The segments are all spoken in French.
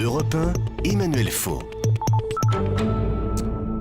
Europe 1, Emmanuel Faux.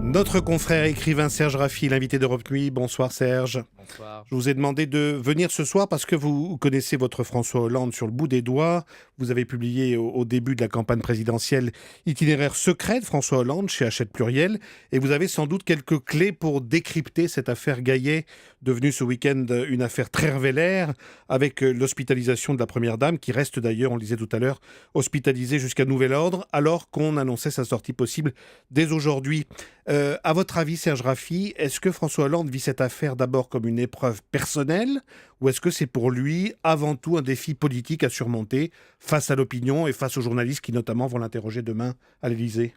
Notre confrère écrivain Serge Raffi, l'invité d'Europe Nuit. Bonsoir Serge. Bonsoir. Je vous ai demandé de venir ce soir parce que vous connaissez votre François Hollande sur le bout des doigts. Vous avez publié au début de la campagne présidentielle Itinéraire secret de François Hollande chez Hachette Pluriel. Et vous avez sans doute quelques clés pour décrypter cette affaire Gaillet, devenue ce week-end une affaire très révélaire, avec l'hospitalisation de la Première Dame, qui reste d'ailleurs, on le disait tout à l'heure, hospitalisée jusqu'à nouvel ordre, alors qu'on annonçait sa sortie possible dès aujourd'hui. À votre avis, Serge Raffi, est-ce que François Hollande vit cette affaire d'abord comme une épreuve personnelle ou est-ce que c'est pour lui avant tout un défi politique à surmonter face à l'opinion et face aux journalistes qui notamment vont l'interroger demain à l'Élysée ?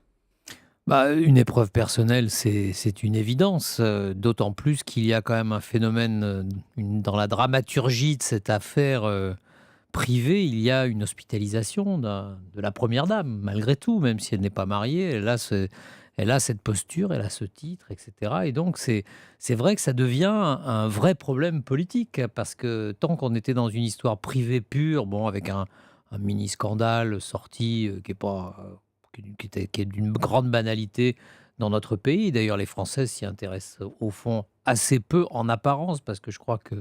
Une épreuve personnelle, c'est une évidence, d'autant plus qu'il y a quand même un phénomène dans la dramaturgie de cette affaire privée. Il y a une hospitalisation de la Première Dame, malgré tout, même si elle n'est pas mariée. Elle a cette posture, elle a ce titre, etc. Et donc, c'est vrai que ça devient un vrai problème politique, parce que tant qu'on était dans une histoire privée pure, bon, avec un mini-scandale sorti qui est d'une grande banalité dans notre pays. D'ailleurs, les Français s'y intéressent au fond assez peu en apparence, parce que je crois que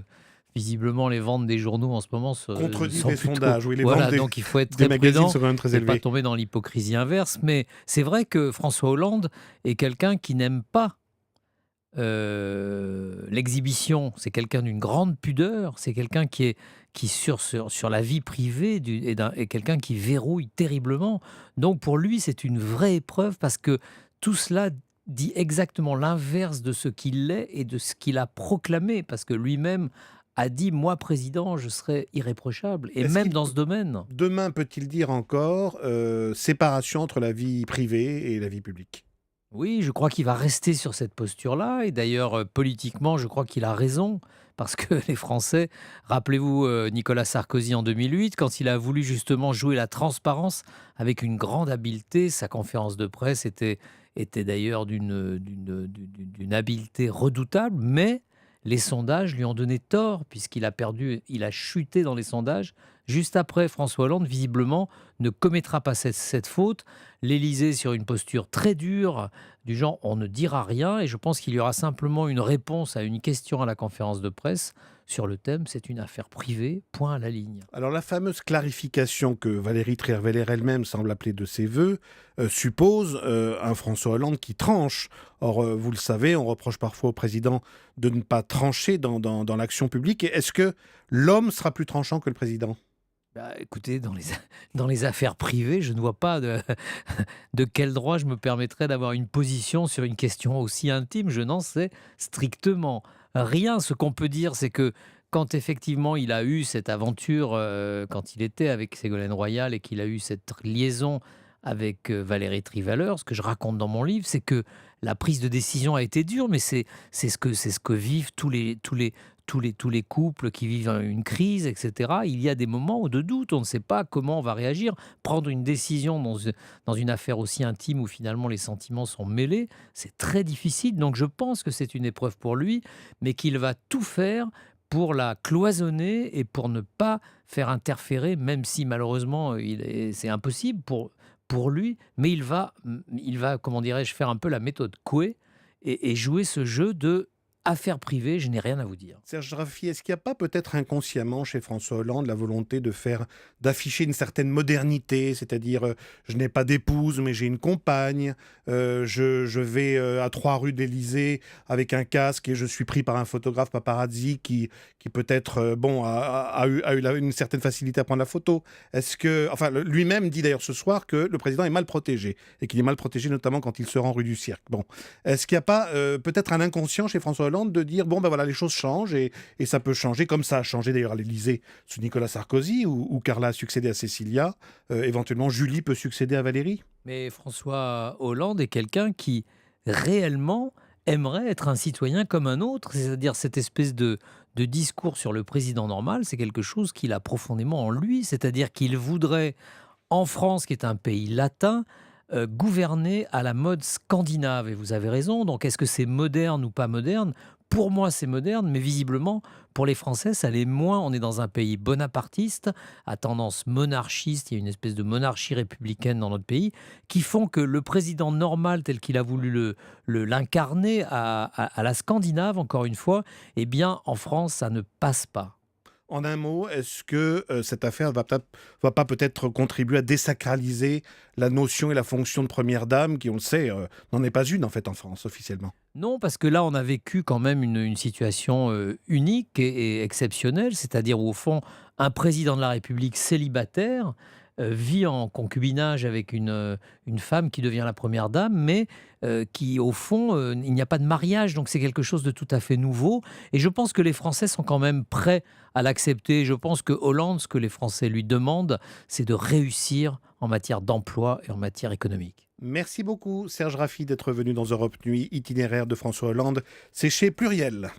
visiblement les ventes des journaux en ce moment contredisent sont les plutôt... sondages. Oui, les Voilà, ventes donc il faut être des très magazines prudent sont quand même très et pas élevées. tomber dans l'hypocrisie inverse. Mais c'est vrai que François Hollande est quelqu'un qui n'aime pas l'exhibition. C'est quelqu'un d'une grande pudeur. C'est quelqu'un qui sur la vie privée est quelqu'un qui verrouille terriblement. Donc pour lui, c'est une vraie épreuve, parce que tout cela dit exactement l'inverse de ce qu'il est et de ce qu'il a proclamé, parce que lui-même a dit: moi président, je serai irréprochable, et Est-ce même qu'il dans ce domaine. Demain peut-il dire encore séparation entre la vie privée et la vie publique ? Oui, je crois qu'il va rester sur cette posture-là. Et d'ailleurs, politiquement, je crois qu'il a raison. Parce que les Français, rappelez-vous Nicolas Sarkozy en 2008, quand il a voulu justement jouer la transparence avec une grande habileté, sa conférence de presse était d'ailleurs d'une habileté redoutable, mais les sondages lui ont donné tort, puisqu'il a perdu, il a chuté dans les sondages. Juste après, François Hollande, visiblement, ne commettra pas cette faute. L'Élysée sur une posture très dure, du genre on ne dira rien, et je pense qu'il y aura simplement une réponse à une question à la conférence de presse sur le thème: c'est une affaire privée, point à la ligne. Alors la fameuse clarification que Valérie Trierweiler elle-même semble appeler de ses voeux suppose un François Hollande qui tranche. Or, vous le savez, on reproche parfois au président de ne pas trancher dans l'action publique. Et est-ce que l'homme sera plus tranchant que le président ? Écoutez, dans les affaires privées, je ne vois pas de quel droit je me permettrais d'avoir une position sur une question aussi intime. Je n'en sais strictement rien. Ce qu'on peut dire, c'est que quand effectivement il a eu cette aventure, quand il était avec Ségolène Royal et qu'il a eu cette liaison avec Valérie Trierweiler, ce que je raconte dans mon livre, c'est que la prise de décision a été dure, mais c'est ce que vivent tous les couples qui vivent une crise, etc. Il y a des moments de doute, on ne sait pas comment on va réagir. Prendre une décision dans une affaire aussi intime où finalement les sentiments sont mêlés, c'est très difficile. Donc je pense que c'est une épreuve pour lui, mais qu'il va tout faire pour la cloisonner et pour ne pas faire interférer, même si malheureusement c'est impossible pour lui, mais il va, comment dirais-je, faire un peu la méthode Coué et jouer ce jeu de affaires privées, je n'ai rien à vous dire. Serge Raffi, est-ce qu'il n'y a pas peut-être inconsciemment chez François Hollande la volonté d'afficher une certaine modernité, c'est-à-dire je n'ai pas d'épouse mais j'ai une compagne, je vais à 3 rue de l'Élysée avec un casque et je suis pris par un photographe paparazzi qui peut-être a eu une certaine facilité à prendre la photo. Est-ce que, enfin, lui-même dit d'ailleurs ce soir que le président est mal protégé et qu'il est mal protégé notamment quand il se rend rue du Cirque. Bon, est-ce qu'il n'y a pas peut-être un inconscient chez François Hollande de dire bon ben voilà, les choses changent et ça peut changer, comme ça a changé d'ailleurs à l'Élysée sous Nicolas Sarkozy, où Carla a succédé à Cécilia, éventuellement Julie peut succéder à Valérie. Mais François Hollande est quelqu'un qui réellement aimerait être un citoyen comme un autre, c'est-à-dire cette espèce de discours sur le président normal, c'est quelque chose qu'il a profondément en lui, c'est-à-dire qu'il voudrait, en France qui est un pays latin, gouverner à la mode scandinave. Et vous avez raison. Donc, est-ce que c'est moderne ou pas moderne? Pour moi, c'est moderne, mais visiblement, pour les Français, ça l'est moins. On est dans un pays bonapartiste, à tendance monarchiste. Il y a une espèce de monarchie républicaine dans notre pays, qui font que le président normal, tel qu'il a voulu l'incarner à la Scandinave, encore une fois, eh bien, en France, ça ne passe pas. En un mot, est-ce que cette affaire va pas peut-être contribuer à désacraliser la notion et la fonction de première dame, qui, on le sait, n'en est pas une en fait en France officiellement? Non, parce que là, on a vécu quand même une situation unique et exceptionnelle, c'est-à-dire où, au fond, un président de la République célibataire vit en concubinage avec une femme qui devient la première dame, mais qui, au fond, il n'y a pas de mariage, donc c'est quelque chose de tout à fait nouveau. Et je pense que les Français sont quand même prêts à l'accepter. Je pense que Hollande, ce que les Français lui demandent, c'est de réussir en matière d'emploi et en matière économique. Merci beaucoup Serge Raffi d'être venu dans Europe Nuit, itinéraire de François Hollande. C'est chez Pluriel.